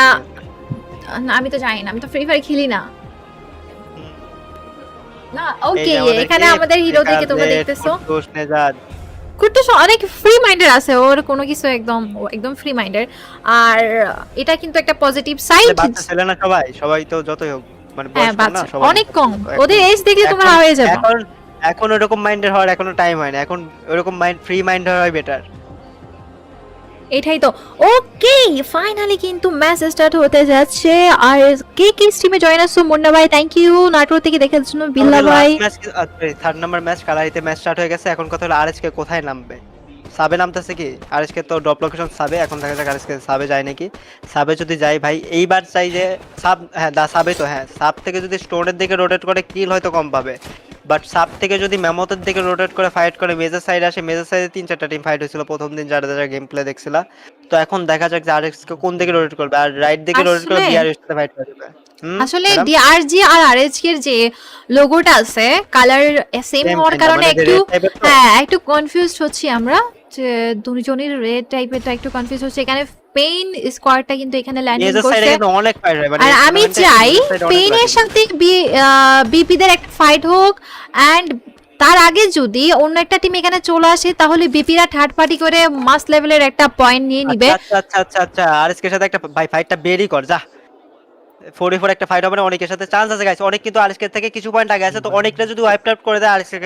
Experience? না আমি তো জানি না, আমি তো ফ্রি ফায়ার খেলি না। না এই ওকে, যে আমাদের এখানে কে আমাদের হিরোদেরকে তোমরা কাজে দেখতেছো। কুদ্দুস নেজাদ। কুট্টুস অনেক ফ্রি মাইন্ডের আছে, ওর কোনো কিছু একদম ও একদম ফ্রি মাইন্ডের। আর এটা কিন্তু একটা পজিটিভ সাইড। বাচ্চা ছেলে না সবাই, সবাই তো যতই হোক মানে হ্যাঁ বয়স কম না বাচ্চা সবার অনেক মতো। কম, তো এখন ওদের এজ দেখলে তোমরা এখন হয়ে যাবে। এখন এখন ওরকম মাইন্ডের হওয়ার এখনো টাইম হয় না, এখন ওরকম মাইন্ড ফ্রি মাইন্ড হওয়াই বেটার। এটাই তো। ওকে ফাইনালি কিন্তু ম্যাচ স্টার্ট হতে যাচ্ছে। আর কে কে স্ট্রিমে জয়েন আসছো? মুন্না ভাই থ্যাংক ইউ, নাটোর থেকে দেখার জন্য। বিল্লা আমাদের ভাই last match 3rd number match কালারিতে ম্যাচ স্টার্ট হয়ে গেছে। এখন কথা হলো আরএসকে কোথায় নামবে? সাবে নামতেছে কি? আরএসকে তো ড্রপ লোকেশন সাবে, এখন দেখা যাক আরএসকে সাবে যায় নাকি। সাবে যদি যায় ভাই এইবার চাই যে সাব, হ্যাঁ দা সাবে তো, হ্যাঁ সাব থেকে যদি স্টোনের দিকে রোটেট করে কিল হয়তো কম পাবে, বাট সাব থেকে যদি মেমতের দিকে রোটেট করে ফাইট করে মেজর সাইড আসে, মেজর সাইডে 3-4টা টিম ফাইট হয়েছিল প্রথম দিন যারা যারা গেম প্লে দেখছিলা। তো এখন দেখা যাক যে আরএসকে কোন দিকে রোটেট করবে, আর রাইট দিকে রোটেট করে আসলে বিআরএস সাথে ফাইট করবে। আসলে ম্যাডাম ডিআরজি আর আরএচকে এর যে লোগোটা আছে কালার সেম সেম হওয়ার সেম কারণে মানে যে একটু রেড টাইপের তো। হ্যাঁ একটু কনফিউজড হচ্ছি আমরা, যে দুজনের রেড টাইপেরটা একটু কনফিউজ হচ্ছে। এখানে পেইন স্কোয়াডটা কিন্তু এখানে ল্যান্ডিং মেজর সাইডে করছে। কিন্তু অনেক ফাইট হয়, মানে আর এই আমি টুর্নামেন্টে চাই মেজর সাইডে অনেক পেইনের লাগে। সাথে বিপিদের একটা ফাইট হোক, অ্যান্ড তার আগে যদি অন্য একটা টিম এখানে চলে আসে তাহলে বিপিরা থার্ড পার্টি করে মাস লেভেলের একটা পয়েন্ট নিয়ে নিবে। আচ্ছা আচ্ছা আচ্ছা আচ্ছা আচ্ছা, আরএসকে সাথে একটা ভাই ফাইটটা বেরই কর যা। 4v4 একটা ফাইট হবে না, অনেকের সাথে চান্স আছে গাইস, অনেক কিন্তু আরএসকে থেকে কিছু পয়েন্ট আগে আছে, তো অনেকটা যদি ওয়াইপ আউট করে দেয় আরএসকে